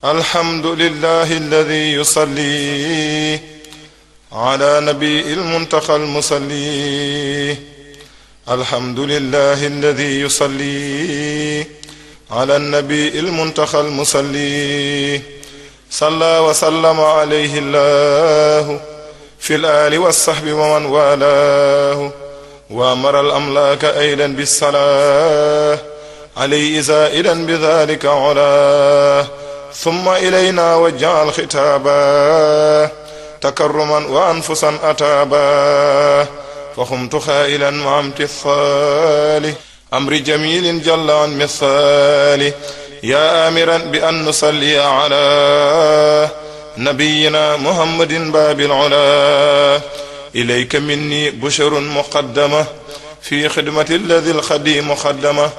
الحمد لله الذي يصلي على نبي المنتقى المصلي. الحمد لله الذي يصلي على النبي المنتقى المصلي. صلى وسلم عليه الله في الآل والصحب ومن والاه، وأمر الأملاك أيضا بالصلاة عليه زائدا بذلك علاه. ثم إلينا وجه الخطابا تكرما وأنفسا أتابا، فخمت خائلا مع امتثال أمر جميل جل عن مثال. يا آمرا بأن نصلي على نبينا محمد باب العلا. إليك مني بشر مقدمة في خدمة الذي الخديم مقدمة.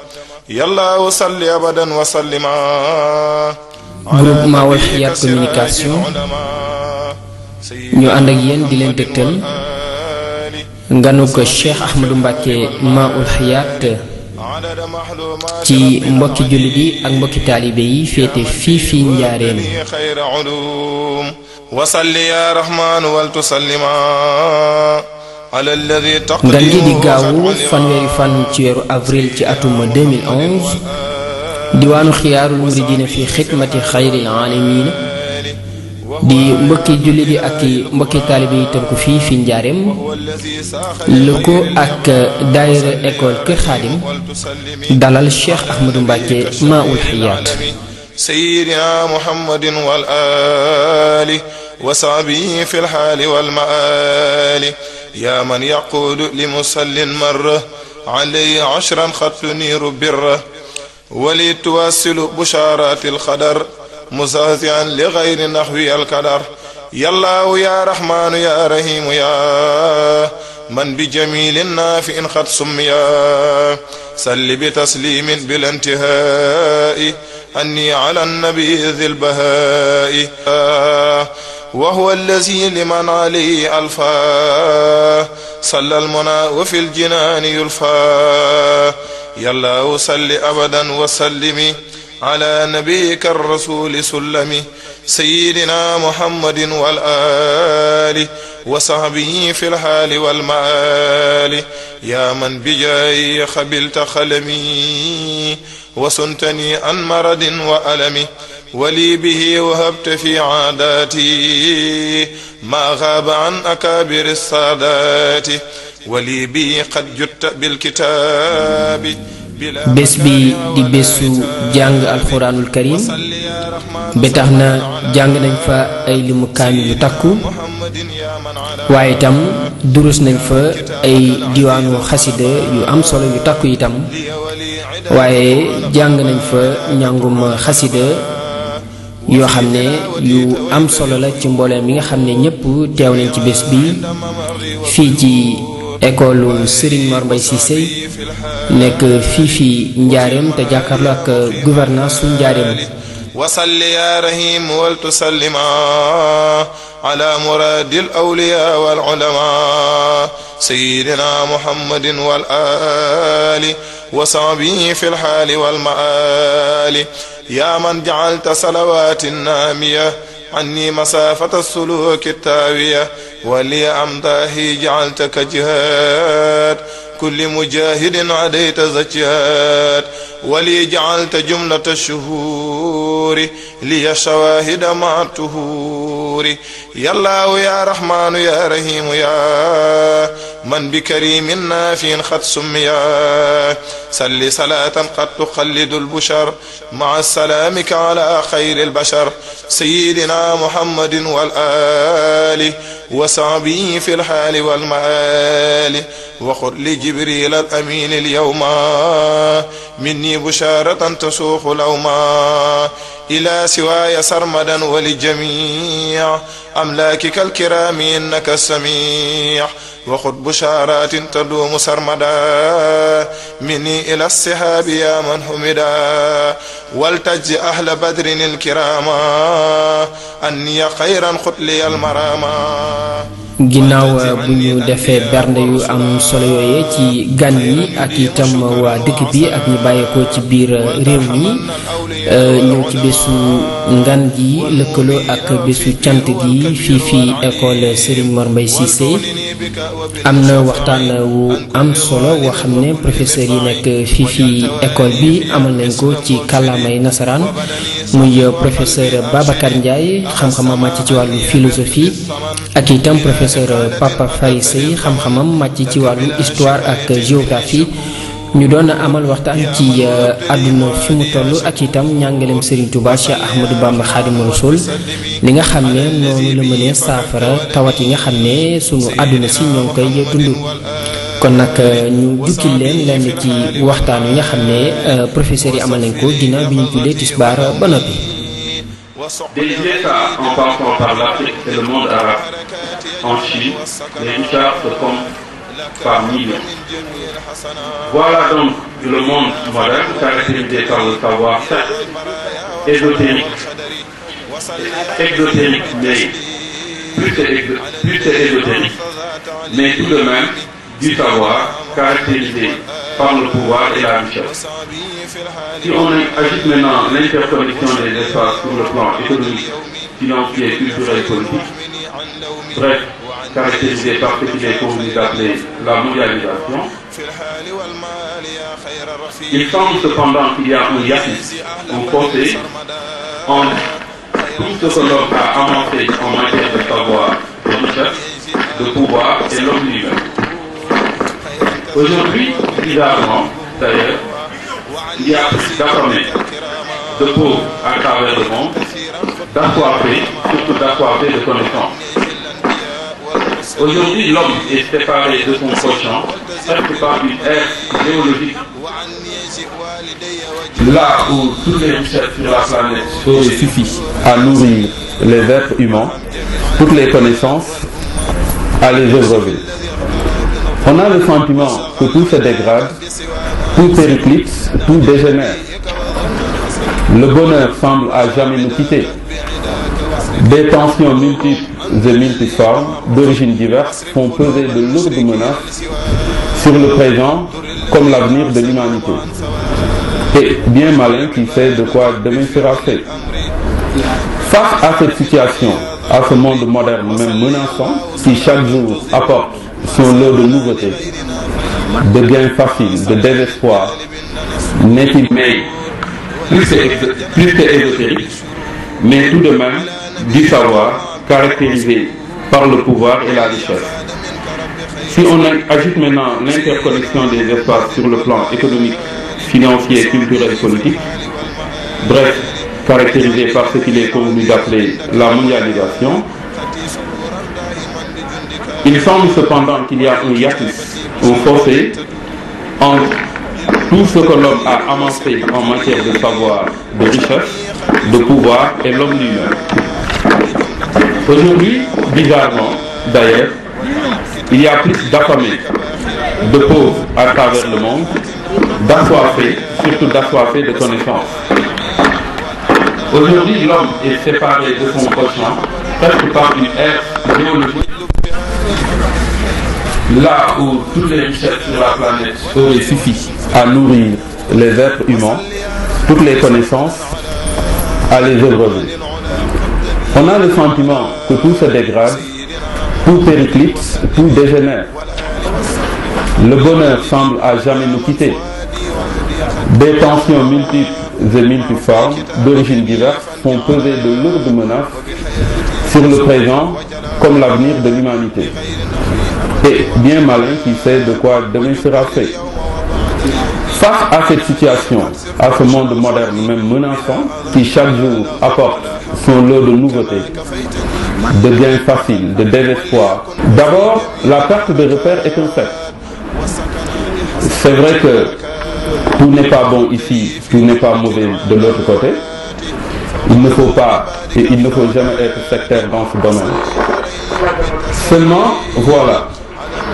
يلا صل أبدا وسلم. Groupement Walfiyat communication ñu ànd ak yéen di leen dëgtal nganu ko Cheikh Ahmadou Mbacké Maoul Hayaat ci mbokki jullit yi ak mbokki taalibe yi féete fii Njaaréem. ngan gi di gaawu fanweeri fan ci weeru avril ci atum 2011 diwaanu xiyaarul muridina fi xidmati xayril aalamiin di mbokki jullit yi ak mbokki taalibe yi tënku fii Njaaréem lu ko ak daayira école Kër Xaadim dalal Cheikh Ahmadou Mbacké Maoul Hayaat. sayyidina muhammadin wal aali wa sahbihi fil haali wal maali. yaa man yaquudu li musallin marra alayhi ashran xattu niiru birra. wali tuwassilu bushaaraati alxadar musaasian li gayri naxwi alkadar. yallaahu yaa raxmaanu yaa rahiimu yaa man bi jamiilin naafi'in xat summiya. salli bi tasliimin bil intihaa'i anni ala nabi zil bahaa'i. wa huwa allazi liman alayhi alfaa sallal munaa wa fil jinaani yulfaa. yallaahu salli abadan wa sallimi ala nabiyika rasuli sullami. sayyidina muhammadin wal aali wa sahbihi fil haali wal maali. yaa man bijaayi xabilta xalami wa suntani an maradin wa alami. wali bihi wahabta fi aadaati maa gaaba an akaabiri saadaati. wali bi qad jutta bil kitaabi. bés bi di bésu jàng alxuraanul karim ba tax na jàng nañ fa ay limu kaamil yu takku, waaye itam durus nañ fa ay diwaanu xasida yu am solo yu takku itam, waaye jàng nañ fa njàngum xasida yoo xam ne yu am solo la ci mbooleem mi nga xam ne ñëpp teew nañ ci bés bi fii ci école Serigne Mor Mbaye Cissé nekk fii Njaaréem te jàkkaarloo ak gouvernance su Njaaréem. wasalli ya rahim wal tusallima ala muradil awliya wal ulama. sayyidina muhammadin wal ali wa sahbihi fil hali wal maali. ya man ja'alta salawati naamiya anni masafata suluki taawiya. wali amdahi ja'altaka jihaad kulli mujahidin adayta zakiyaat. wali ja'alta jumlata shuhuri liya shawahida ma tuhuri. yallaahu ya rahmanu ya rahimu ya man bi karimin nafiin xat summiya. salli salatan qad tuxallidu lbushar maa salaamika ala xayri lbashar. sayyidina muhammadin wal aali wa sahbihi fi lhaali wal maali. waxut li jibril al amin al yawma minni busharatan tasuuxu lawma ila siwaaya sarmadan wa li jamii amlaakika alkiraami innaka samii. waxut busharatin taduumu sarmada minni ila sihaabi ya man humida. waltajzi ahla badrin alkiraama anniya xayran xutliya almarama. ginnaaw bu ñu defee bernde yu am solo yooyee ci gan yi ak itam waa dëkk bi ak ñu bàyyeekoo ci biir réew mi ñëw ci bésu ngan gi lëkkaloo ak bésu cant gi fii école Serigne Mor Mbaye Cissé am na waxtaan wu am solo woo xam ne professeur yi nekk fii école bi amal nañ ko ci kàllaamay nasaraan muy professeur Babacar Ndiaye xam-xamam màcc ci wàllu philosophie ak itam professeur Papa Faye Sey xam-xamam màcc ci wàllu histoire ak géographie ñu doon amal waxtaan ci àdduna fi mu toll ak itam njàngaleem Serigne Touba Cheikh Ahmadou Bamba Khadimu Rasul li nga xam ne noonu la mënee saafara tawat yi nga xam ne sunu àdduna si ñoo ngi koy dund. kon nag ñu jukkil leen lenn ci waxtaan wi nga xam ne professeurs yi amal nañ ko ginnaaw bi ñu jullee tisbaar ba noppi. Des États en passant par l'Afrique et le monde arabe, en Chine, les richards se comptent par millions. Voilà donc le monde moderne caractérisé par le savoir, certes exotérique, mais plus c'est exotérique, mais tout de même du savoir caractérisé par le pouvoir et la richesse. Si on agite maintenant l'interconnexion des espaces sur le plan économique, financier, culturel et politique, bref, caractérisé par ce qu'il est convenu d'appeler la mondialisation, il semble cependant qu'il y a un hiatus, un fossé entre tout ce que l'homme a avancé en matière de savoir, de richesse, de pouvoir et l'homme lui-même. Aujourd'hui, bizarrement, d'ailleurs, il y a d'affamés, de pauvres à travers le monde, d'assoiffés, surtout d'assoiffés de connaissances. Aujourd'hui, l'homme est séparé de son prochain, presque par une ère géologique. Là où toutes les richesses sur la planète auraient suffi à nourrir les êtres humains, toutes les connaissances à les abreuver. On a le sentiment que tout se dégrade, tout périclite, tout dégénère. Le bonheur semble à jamais nous quitter. Des tensions multiples et multiformes, d'origines diverses, font peser de lourdes menaces sur le présent comme l'avenir de l'humanité. Et bien malin qui sait de quoi demain sera fait. Face à cette situation, à ce monde moderne même menaçant, qui chaque jour apporte son lot de nouveautés, de gains faciles, de désespoir, n'est-il mais plus c'est exotérique, mais tout de même du savoir caractérisé par le pouvoir et la richesse. Si on ajoute maintenant l'interconnexion des espaces sur le plan économique, financier, culturel et politique, bref, caractérisé par ce qu'il est convenu d'appeler la mondialisation, il semble cependant qu'il y a un hiatus, un fossé entre tout ce que l'homme a amassé en matière de savoir, de richesse, de pouvoir et l'homme lui-même. Aujourd'hui, bizarrement, d'ailleurs, il y a plus d'affamés, de pauvres à travers le monde, d'assoiffés, surtout d'assoiffés de connaissances. Aujourd'hui, l'homme est séparé de son prochain, presque par une ère géologique. Là où toutes les richesses sur la planète auraient suffi à nourrir les êtres humains, toutes les connaissances à les abreuver. On a le sentiment que tout se dégrade, tout périclite, tout dégénère. Le bonheur semble à jamais nous quitter. Des tensions multiples et multiformes, d'origines diverses, font peser de lourdes menaces sur le présent comme l'avenir de l'humanité. Et bien malin qui sait de quoi demain sera fait. Face à cette situation, à ce monde moderne même menaçant, qui chaque jour apporte son lot de nouveautés, de gains faciles, de désespoir, d'abord, la perte de repères est un fait. C'est vrai que tout n'est pas bon ici, tout n'est pas mauvais de l'autre côté. Il ne faut pas et il ne faut jamais être sectaire dans ce domaine. Seulement, voilà,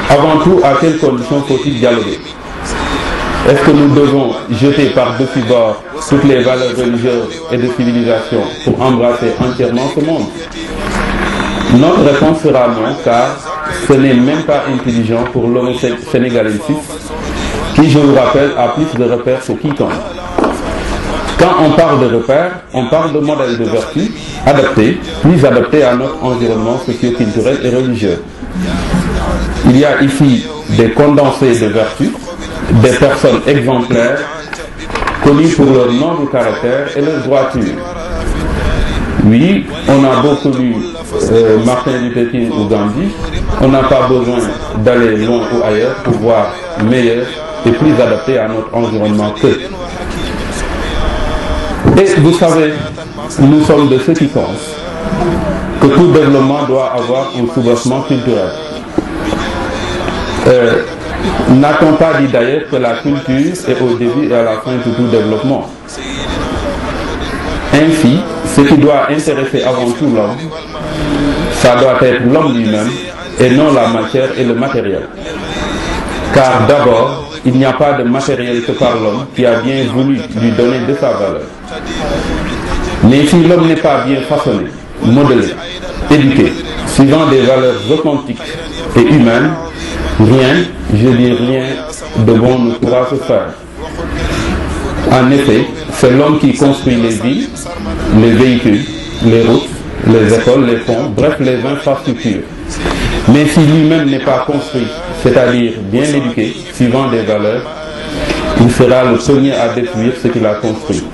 avant tout, à quelles conditions faut-il dialoguer? Est-ce que nous devons jeter par-dessus bord toutes les valeurs religieuses et de civilisation pour embrasser entièrement ce monde? Notre réponse sera non, car ce n'est même pas intelligent pour l'homme sénégalais qui, je vous rappelle, a plus de repères que quiconque. Quand on parle de repères, on parle de modèles de vertu adaptés, plus adaptés à notre environnement socio-culturel et religieux. Il y a ici des condensés de vertu, des personnes exemplaires, connues pour leur noble caractère et leur droiture. Oui, on a beaucoup lu Martin Luther King ou Gandhi, on n'a pas besoin d'aller loin ou ailleurs pour voir meilleur et plus adapté à notre environnement qu'eux. Et vous savez, nous sommes de ceux qui pensent que tout développement doit avoir un soubassement culturel. N'a-t-on pas dit d'ailleurs que la culture est au début et à la fin de tout développement? Ainsi, ce qui doit intéresser avant tout l'homme, ça doit être l'homme lui-même et non la matière et le matériel. Car d'abord, il n'y a pas de matériel que par l'homme qui a bien voulu lui donner de sa valeur. Mais si l'homme n'est pas bien façonné, modelé, éduqué, suivant des valeurs authentiques et humaines, rien, je dis rien, de bon ne pourra se faire. En effet, c'est l'homme qui construit les villes, les véhicules, les routes, les écoles, les ponts, bref, les infrastructures. Mais si lui-même n'est pas construit, c'est-à-dire bien éduqué, suivant des valeurs, il sera le premier à détruire ce qu'il a construit.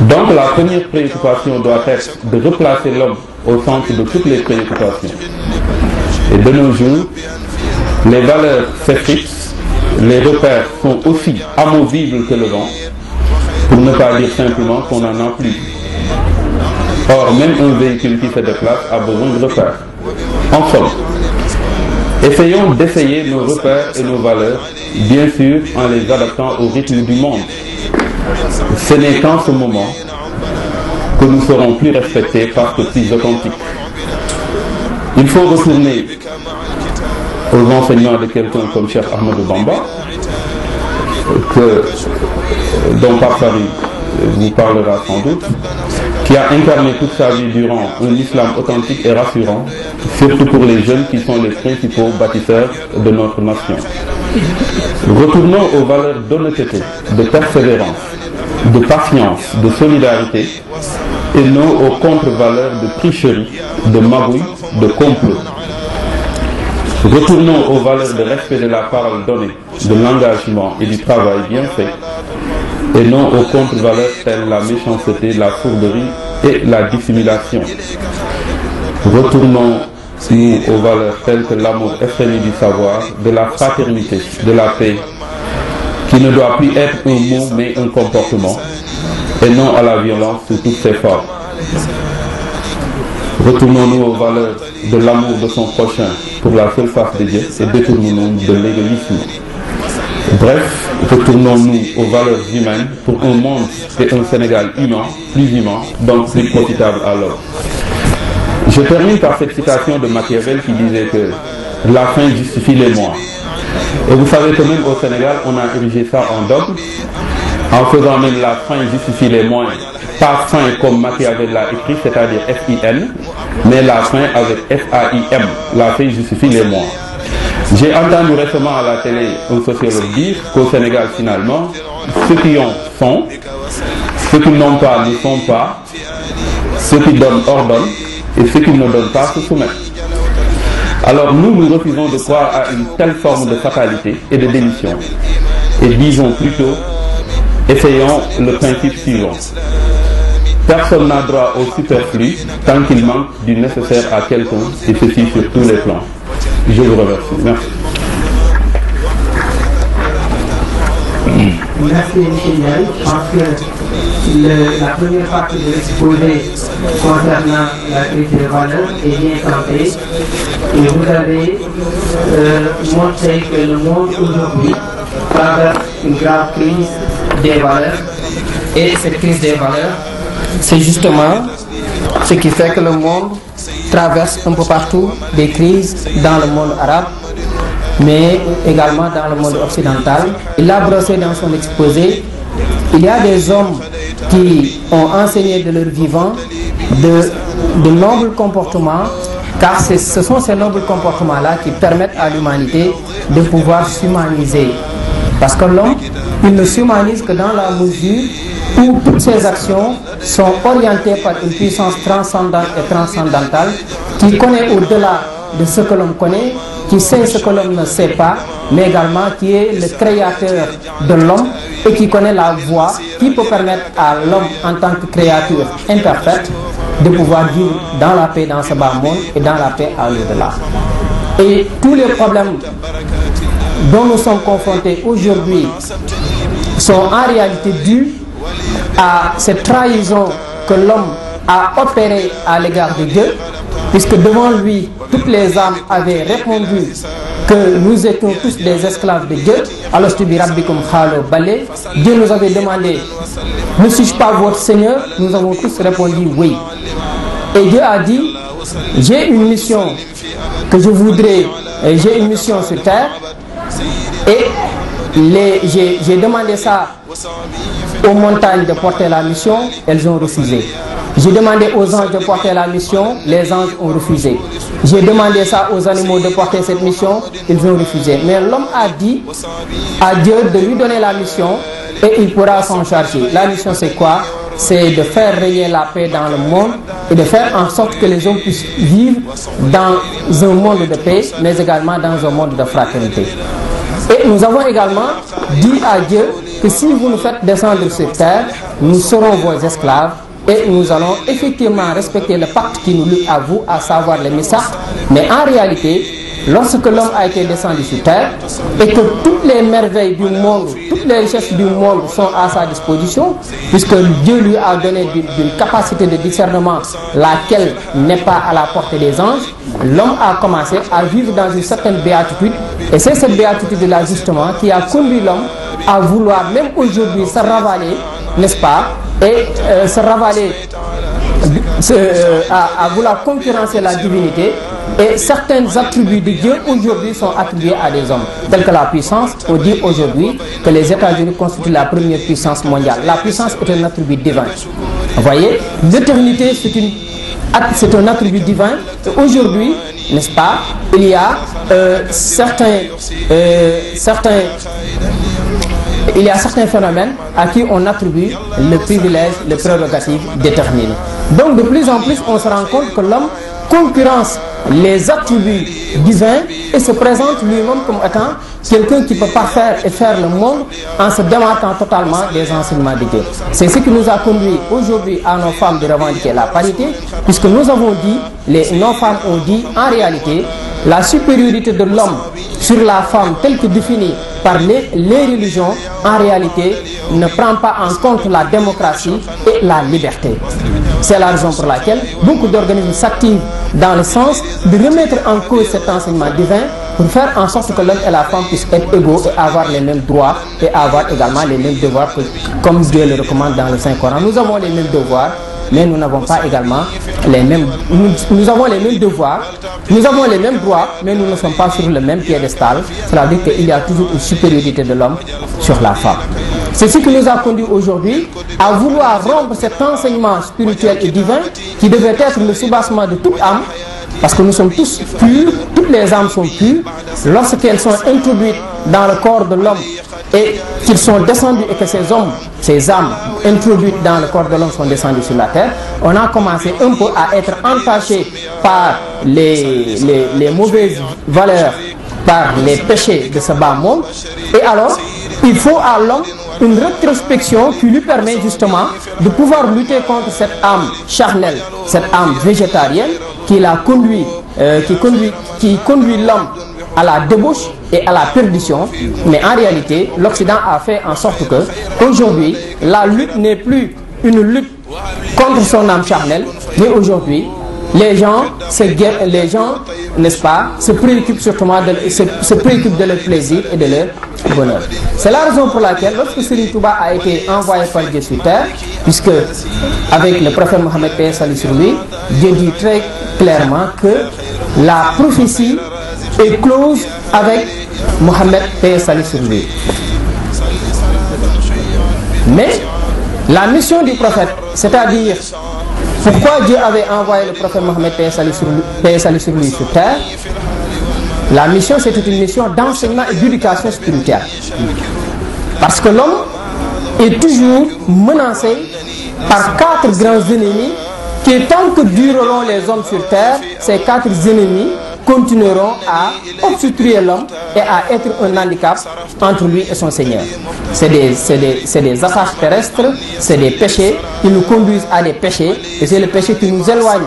Donc la première préoccupation doit être de replacer l'homme au centre de toutes les préoccupations. Et de nos jours, les valeurs s'effritent, les repères sont aussi amovibles que le vent, pour ne pas dire simplement qu'on n'en a plus. Or, même un véhicule qui se déplace a besoin de repères. En somme, essayons d'essayer nos repères et nos valeurs, bien sûr en les adaptant au rythme du monde. Ce n'est qu'en ce moment que nous serons plus respectés parce que plus authentiques. Il faut retourner aux enseignements de quelqu'un comme Cheikh Ahmadou Bamba, dont Pape vous parlera sans doute, qui a incarné toute sa vie durant un islam authentique et rassurant, surtout pour les jeunes qui sont les principaux bâtisseurs de notre nation. Retournons aux valeurs d'honnêteté, de persévérance, de patience, de solidarité, et non aux contre-valeurs de tricherie, de magouille, de complot. Retournons aux valeurs de respect de la parole donnée, de l'engagement et du travail bien fait, et non aux contre-valeurs telles la méchanceté, la fourberie et la dissimulation. Retournons-nous aux valeurs telles que l'amour effréné du savoir, de la fraternité, de la paix, qui ne doit plus être un mot mais un comportement, et non à la violence sous toutes ses formes. Retournons-nous aux valeurs de l'amour de son prochain pour la seule face de Dieu et détournons-nous de l'égoïsme. Bref, retournons-nous aux valeurs humaines pour un monde et un Sénégal humain, donc plus profitable à l'homme. Je termine par cette citation de Machiavel qui disait que la fin justifie les moyens. Et vous savez que même au Sénégal, on a érigé ça en dogme, en faisant même la fin justifie les moyens. Pas fin comme Machiavel l'a écrit, c'est-à-dire F-I-N, mais la fin avec F-A-I-M. La fin justifie les moyens. J'ai entendu récemment à la télé un sociologue dire qu'au Sénégal, finalement, ceux qui ont sont, ceux qui n'ont pas ne sont pas, ceux qui donnent ordonnent, et ceux qui ne donnent pas se soumettent. Alors nous refusons de croire à une telle forme de fatalité et de démission. Et disons plutôt, essayons le principe suivant. Personne n'a droit au superflu tant qu'il manque du nécessaire à quelqu'un, et ceci sur tous les plans. Je vous remercie. Merci. Merci, Michel. Je pense que la première partie de l'exposé concernant la crise des valeurs est bien campée. Et vous avez montré que le monde aujourd'hui traverse une grave crise des valeurs. Et cette crise des valeurs, c'est justement ce qui fait que le monde traverse un peu partout des crises dans le monde arabe, mais également dans le monde occidental. Il a brossé dans son exposé, il y a des hommes qui ont enseigné de leur vivant de nobles comportements, car ce sont ces nobles comportements-là qui permettent à l'humanité de pouvoir s'humaniser. Parce que l'homme, il ne s'humanise que dans la mesure où toutes ses actions sont orientées par une puissance transcendante et transcendantale qui connaît au-delà de ce que l'homme connaît, qui sait ce que l'homme ne sait pas, mais également qui est le créateur de l'homme et qui connaît la voie qui peut permettre à l'homme en tant que créature imparfaite de pouvoir vivre dans la paix dans ce bas monde et dans la paix à l'au-delà. Et tous les problèmes dont nous sommes confrontés aujourd'hui sont en réalité dus à cette trahison que l'homme a opérée à l'égard de Dieu, puisque devant lui, toutes les âmes avaient répondu que nous étions tous des esclaves de Dieu. Alors, Dieu nous avait demandé, ne suis-je pas votre Seigneur? Nous avons tous répondu oui. Et Dieu a dit, j'ai une mission que je voudrais, j'ai une mission sur terre, et j'ai demandé ça aux montagnes de porter la mission, elles ont refusé. J'ai demandé aux anges de porter la mission, les anges ont refusé. J'ai demandé ça aux animaux de porter cette mission, ils ont refusé. Mais l'homme a dit à Dieu de lui donner la mission et il pourra s'en charger. La mission c'est quoi? C'est de faire régner la paix dans le monde et de faire en sorte que les hommes puissent vivre dans un monde de paix, mais également dans un monde de fraternité. Et nous avons également dit à Dieu que si vous nous faites descendre sur terre, nous serons vos esclaves et nous allons effectivement respecter le pacte qui nous lie à vous, à savoir les message. Mais en réalité, lorsque l'homme a été descendu sur terre et que toutes les merveilles du monde, toutes les richesses du monde sont à sa disposition, puisque Dieu lui a donné d'une capacité de discernement laquelle n'est pas à la portée des anges, l'homme a commencé à vivre dans une certaine béatitude. Et c'est cette béatitude-là justement qui a conduit l'homme à vouloir même aujourd'hui se ravaler, n'est-ce pas, et se ravaler, à vouloir concurrencer la divinité. Et certains attributs de Dieu aujourd'hui sont attribués à des hommes, tels que la puissance. On dit aujourd'hui que les États-Unis constituent la première puissance mondiale. La puissance est un attribut divin. Vous voyez, l'éternité c'est un attribut divin. Aujourd'hui, n'est-ce pas, il y a certains phénomènes à qui on attribue le privilège, le prérogative déterminé. Donc de plus en plus, on se rend compte que l'homme concurrence les attributs divins et se présente lui-même comme étant quelqu'un qui peut parfaire et faire le monde en se démarquant totalement des enseignements de Dieu. C'est ce qui nous a conduit aujourd'hui à nos femmes de revendiquer la parité, puisque nous avons dit, nos femmes ont dit en réalité la supériorité de l'homme sur la femme telle que définie par les religions, en réalité ne prend pas en compte la démocratie et la liberté. C'est la raison pour laquelle beaucoup d'organismes s'activent dans le sens de remettre en cause cet enseignement divin pour faire en sorte que l'homme et la femme puissent être égaux et avoir les mêmes droits et avoir également les mêmes devoirs comme Dieu le recommande dans le Saint-Coran. Nous avons les mêmes devoirs, mais nous n'avons pas également les mêmes... Nous avons les mêmes devoirs, nous avons les mêmes droits, mais nous ne sommes pas sur le même piédestal. Cela veut dire qu'il y a toujours une supériorité de l'homme sur la femme. C'est ce qui nous a conduit aujourd'hui à vouloir rompre cet enseignement spirituel et divin qui devait être le soubassement de toute âme, parce que nous sommes tous purs, toutes les âmes sont pures. Lorsqu'elles sont introduites dans le corps de l'homme et qu'ils sont descendus et que ces âmes introduites dans le corps de l'homme sont descendues sur la terre, on a commencé un peu à être entachés par les mauvaises valeurs, par les péchés de ce bas monde. Et alors, il faut à l'homme une rétrospection qui lui permet justement de pouvoir lutter contre cette âme charnelle, cette âme végétarienne qui conduit l'homme à la débauche et à la perdition. Mais en réalité, l'Occident a fait en sorte que aujourd'hui, la lutte n'est plus une lutte contre son âme charnelle, mais aujourd'hui, les gens, n'est-ce pas, se préoccupent de leur plaisir et de leur bonheur. C'est la raison pour laquelle, lorsque Serigne Touba a été envoyé par Dieu sur terre, puisque avec le prophète Mohammed paix salut sur lui, Dieu dit très clairement que la prophétie est close avec Mohammed paix salut sur lui. Mais la mission du prophète, c'est-à-dire pourquoi Dieu avait envoyé le prophète Mohammed paix et salut sur lui sur terre. La mission, c'était une mission d'enseignement et d'éducation spirituelle. Parce que l'homme est toujours menacé par 4 grands ennemis qui, tant que dureront les hommes sur terre, ces 4 ennemis continueront à obstruer l'homme et à être un handicap entre lui et son Seigneur. C'est des attaches terrestres, c'est des péchés qui nous conduisent à des péchés, et c'est le péché qui nous éloigne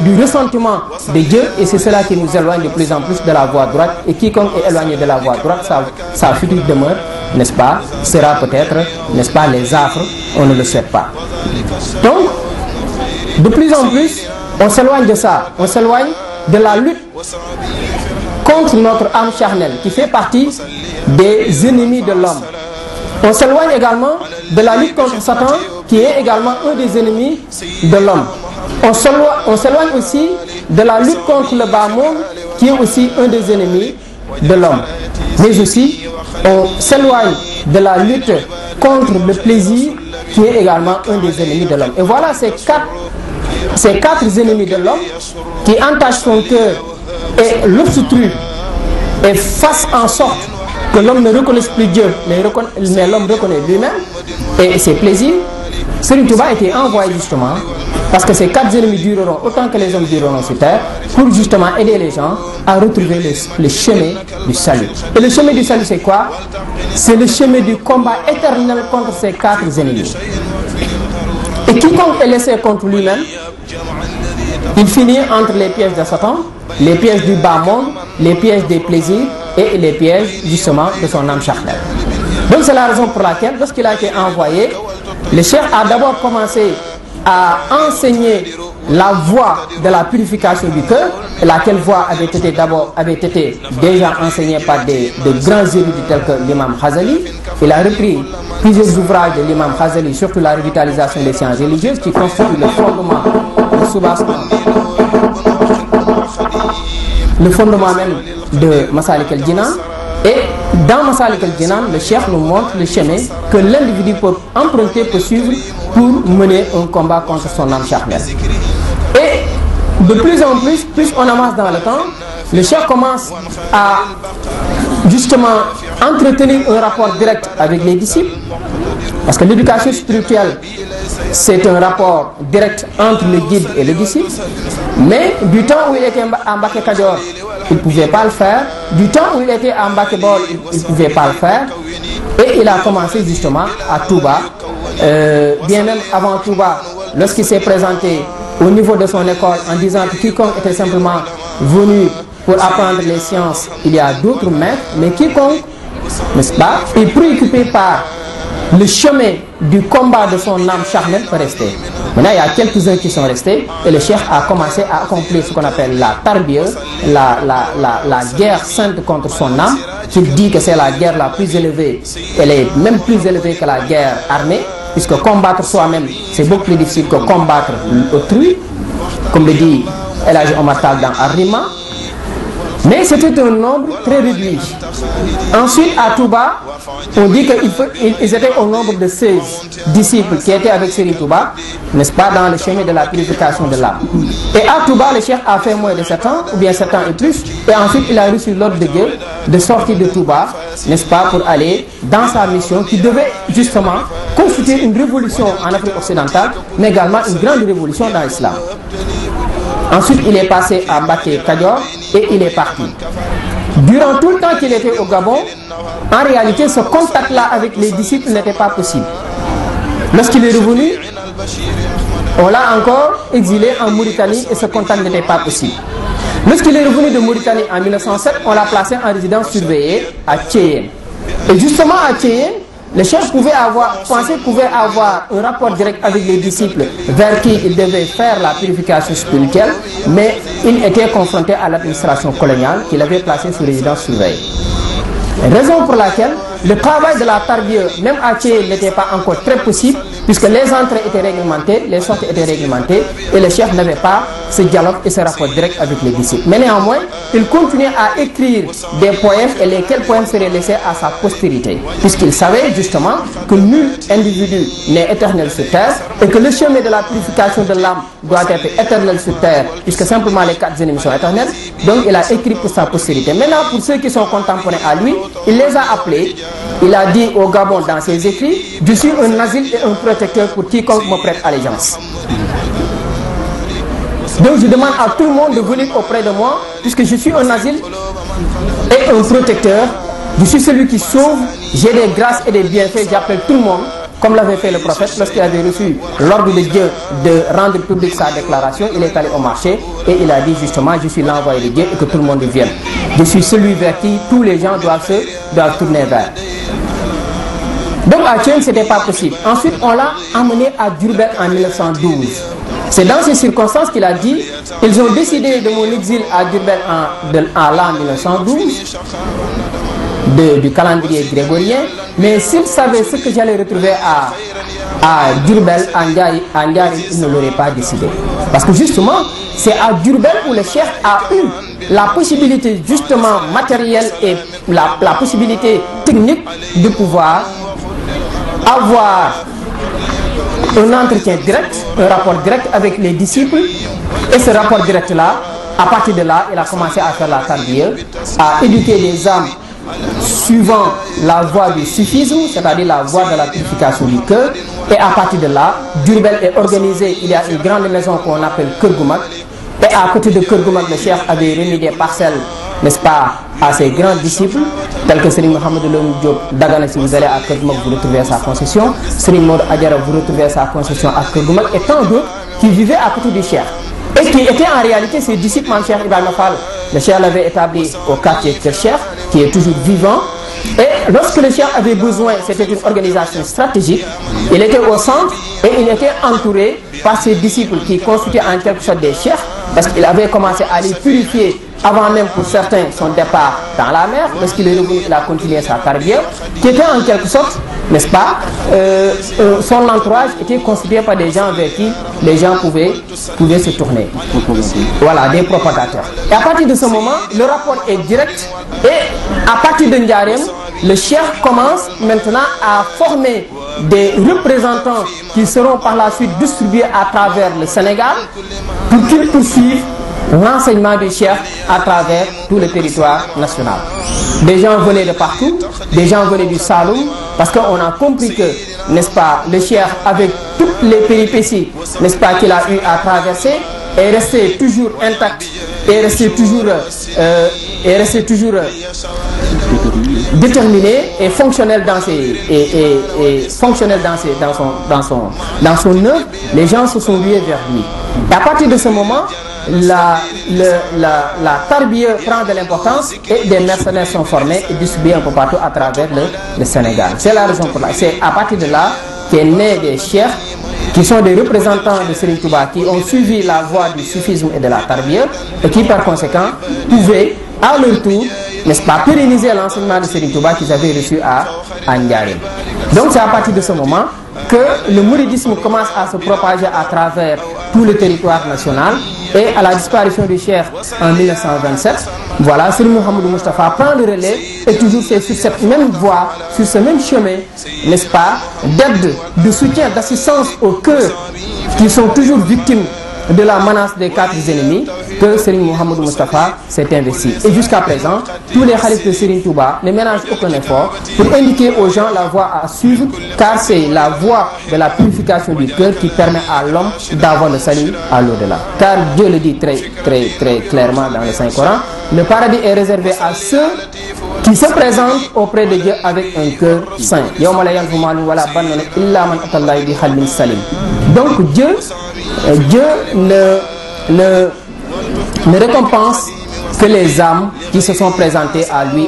du ressentiment de Dieu, et c'est cela qui nous éloigne de plus en plus de la voie droite. Et quiconque est éloigné de la voie droite, sa future demeure, n'est-ce pas, sera peut-être, n'est-ce pas, les affres, on ne le souhaite pas. Donc, de plus en plus, on s'éloigne de ça, on s'éloigne de la lutte contre notre âme charnelle qui fait partie des ennemis de l'homme. On s'éloigne également de la lutte contre Satan qui est également un des ennemis de l'homme. On s'éloigne aussi de la lutte contre le bas monde qui est aussi un des ennemis de l'homme. Mais aussi, on s'éloigne de la lutte contre le plaisir qui est également un des ennemis de l'homme. Et voilà ces quatre ennemis de l'homme qui entachent son cœur et l'obstruent et fassent en sorte que l'homme ne reconnaisse plus Dieu, mais l'homme reconnaît lui-même et ses plaisirs. Serigne Touba a été envoyé justement parce que ces 4 ennemis dureront autant que les hommes dureront sur terre, pour justement aider les gens à retrouver le chemin du salut. Et le chemin du salut, c'est quoi? C'est le chemin du combat éternel contre ces 4 ennemis. Et quiconque est laissé contre lui-même, il finit entre les pièges de Satan, les pièges du bas monde, les pièges des plaisirs et les pièges justement de son âme charnelle. Donc c'est la raison pour laquelle, lorsqu'il a été envoyé, le cheikh a d'abord commencé à enseigner la voie de la purification du cœur, laquelle voie avait été déjà enseignée par de grands érudits tels que l'imam Ghazali. Il a repris plusieurs ouvrages de l'imam Ghazali, surtout la revitalisation des sciences religieuses, qui constitue le fondement, le fondement même de Masalik al-Jinan. Et dans Masalik al-Jinan, le cheikh nous montre le chemin que l'individu peut emprunter, peut suivre pour mener un combat contre son âme charnelle. Et de plus en plus, plus on avance dans le temps, le cheikh commence à justement entretenir un rapport direct avec les disciples, parce que l'éducation spirituelle, c'est un rapport direct entre le guide et le disciple. Mais du temps où il était à Mbacké Kadior, il ne pouvait pas le faire. Du temps où il était à Mbacké Bawol, il ne pouvait pas le faire. Et il a commencé justement à Touba. Bien même avant Touba, lorsqu'il s'est présenté au niveau de son école en disant que quiconque était simplement venu pour apprendre les sciences, il y a d'autres maîtres, mais quiconque, n'est-ce pas, est préoccupé par le chemin du combat de son âme charnelle peut rester. Maintenant, il y a quelques-uns qui sont restés et le cheikh a commencé à accomplir ce qu'on appelle la tarbiya, la guerre sainte contre son âme, qui dit que c'est la guerre la plus élevée. Elle est même plus élevée que la guerre armée, puisque combattre soi-même, c'est beaucoup plus difficile que combattre autrui, comme le dit El Hadji Omar Tall dans Ar-Rima. Mais c'était un nombre très réduit. Ensuite, à Touba, on dit qu'ils étaient au nombre de 16 disciples qui étaient avec Serigne Touba, n'est-ce pas, dans le chemin de la purification de l'âme. Et à Touba, le cheikh a fait moins de 7 ans, ou bien 7 ans et plus, et ensuite il a reçu l'ordre de Dieu de sortir de Touba, n'est-ce pas, pour aller dans sa mission qui devait justement constituer une révolution en Afrique occidentale, mais également une grande révolution dans l'islam. Ensuite, il est passé à Mbacké Kadior et il est parti. Durant tout le temps qu'il était au Gabon, en réalité, ce contact-là avec les disciples n'était pas possible. Lorsqu'il est revenu, on l'a encore exilé en Mauritanie et ce contact n'était pas possible. Lorsqu'il est revenu de Mauritanie en 1907, on l'a placé en résidence surveillée à Thiéyène. Et justement à Thiéyène, le cheikh pouvait avoir un rapport direct avec les disciples vers qui il devait faire la purification spirituelle, mais il était confronté à l'administration coloniale qui l'avait placé sous résidence surveillée. Raison pour laquelle le travail de la tarbiya, même à Thiéyène, n'était pas encore très possible, puisque les entrées étaient réglementées, les sorties étaient réglementées, et le chef n'avait pas ce dialogue et ce rapport direct avec les disciples. Mais néanmoins, il continuait à écrire des poèmes, et lesquels poèmes seraient laissés à sa postérité, puisqu'il savait justement que nul individu n'est éternel sur terre, et que le chemin de la purification de l'âme doit être éternel sur terre, puisque simplement les 4 ennemis sont éternels. Donc il a écrit pour sa postérité. Maintenant, pour ceux qui sont contemporains à lui, il les a appelés, il a dit au Gabon dans ses écrits: je suis un asile et un protecteur pour quiconque me prête allégeance. Donc je demande à tout le monde de venir auprès de moi, puisque je suis un asile et un protecteur. Je suis celui qui sauve, j'ai des grâces et des bienfaits, j'appelle tout le monde, comme l'avait fait le prophète lorsqu'il avait reçu l'ordre de Dieu de rendre publique sa déclaration. Il est allé au marché et il a dit justement: je suis l'envoyé de Dieu et que tout le monde vienne. Je suis celui vers qui tous les gens doivent tourner vers. Donc à Thione, ce n'était pas possible. Ensuite, on l'a amené à Diourbel en 1912. C'est dans ces circonstances qu'il a dit: ils ont décidé de mon exil à Diourbel en l'an 1912, du calendrier grégorien, mais s'ils savaient ce que j'allais retrouver à Diourbel, en Ndiarème, ils ne l'auraient pas décidé. Parce que justement, c'est à Diourbel où le chef a eu la possibilité justement matérielle et la possibilité technique de pouvoir avoir un entretien direct, un rapport direct avec les disciples. Et ce rapport direct-là, à partir de là, il a commencé à faire la tarbiya, à éduquer les âmes suivant la voie du sufisme, c'est-à-dire la voie de la purification du cœur. Et à partir de là, Diourbel est organisé. Il y a une grande maison qu'on appelle Kër Gu Mag. Et à côté de Kër Gu Mag, le chef avait remis des parcelles, n'est-ce pas, à ses grands disciples, tels que Serigne Mohamed Loum Diop Dagana. Si vous allez à Kër Gu Mag, vous retrouvez sa concession. Serigne Maud Adjara, vous retrouvez sa concession à Kër Gu Mag, et tant d'autres qui vivaient à côté du chef. Et qui étaient en réalité ses disciples. Cheikh Ibrahima Fall, le chef l'avait établi au quartier Kër Cheikh, qui est toujours vivant. Et lorsque le chef avait besoin, c'était une organisation stratégique, il était au centre et il était entouré par ses disciples qui constituaient en quelque sorte des chefs, parce qu'il avait commencé à les purifier avant même pour certains son départ dans la mer. Lorsqu'il est revenu, il a continué sa carrière, qui était en quelque sorte, n'est-ce pas, son entourage était constitué par des gens vers qui les gens pouvaient se tourner. Voilà, des propagateurs. Et à partir de ce moment, le rapport est direct, et à partir de Ndiarème, le chef commence maintenant à former des représentants qui seront par la suite distribués à travers le Sénégal pour qu'ils poursuivent l'enseignement du chef à travers tout le territoire national. Des gens venaient de partout, des gens venaient du Saloum, parce qu'on a compris que, n'est-ce pas, le chef, avec toutes les péripéties, n'est-ce pas, qu'il a eu à traverser, est resté toujours intact, est resté toujours déterminé et fonctionnel dans son œuvre. Les gens se sont rués vers lui. Et à partir de ce moment, la tarbiya prend de l'importance et des mercenaires sont formés et distribués un peu partout à travers le Sénégal. C'est la raison pour laquelle c'est à partir de là qu'est né des chefs qui sont des représentants de Serigne Touba, qui ont suivi la voie du sufisme et de la tarbiya, et qui par conséquent pouvaient à leur tour, n'est-ce pas, pérenniser l'enseignement de Serigne Touba qu'ils avaient reçu à Ndiarème. Donc c'est à partir de ce moment que le mouridisme commence à se propager à travers tout le territoire national, et à la disparition du cheikh en 1927, voilà, Serigne Mouhamadou Moustapha prend le relais, et toujours c'est sur cette même voie, sur ce même chemin, n'est-ce pas, d'aide, de soutien, d'assistance aux cœurs qui sont toujours victimes de la menace des 4 ennemis, que Serigne Mouhamadou Moustapha s'est investi. Et jusqu'à présent, tous les khalifs de Serigne Touba ne ménagent aucun effort pour indiquer aux gens la voie à suivre, car c'est la voie de la purification du cœur qui permet à l'homme d'avoir le salut à l'au-delà. Car Dieu le dit très clairement dans le Saint-Coran, le paradis est réservé à ceux qui se présentent auprès de Dieu avec un cœur saint. Donc Dieu ne récompense que les âmes qui se sont présentées à lui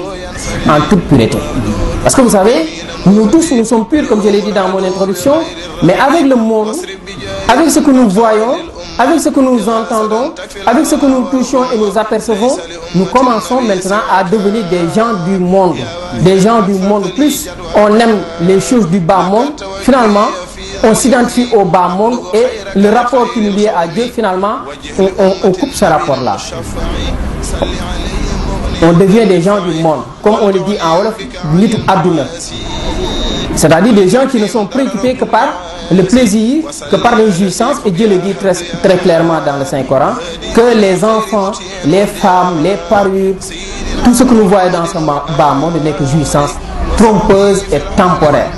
en toute pureté. Parce que vous savez, nous tous nous sommes purs, comme je l'ai dit dans mon introduction, mais avec le monde, avec ce que nous voyons, avec ce que nous entendons, avec ce que nous touchons et nous apercevons, nous commençons maintenant à devenir des gens du monde. Des gens du monde. Plus on aime les choses du bas monde, finalement, on s'identifie au bas monde et le rapport qui nous lie à Dieu, finalement, on coupe ce rapport-là. On devient des gens du monde, comme on le dit en Wolof, nitu aduna. C'est-à-dire des gens qui ne sont préoccupés que par le plaisir, que par les jouissances, et Dieu le dit très clairement dans le Saint-Coran, que les enfants, les femmes, les parures, tout ce que nous voyons dans ce bas monde n'est que jouissance trompeuse et temporaire.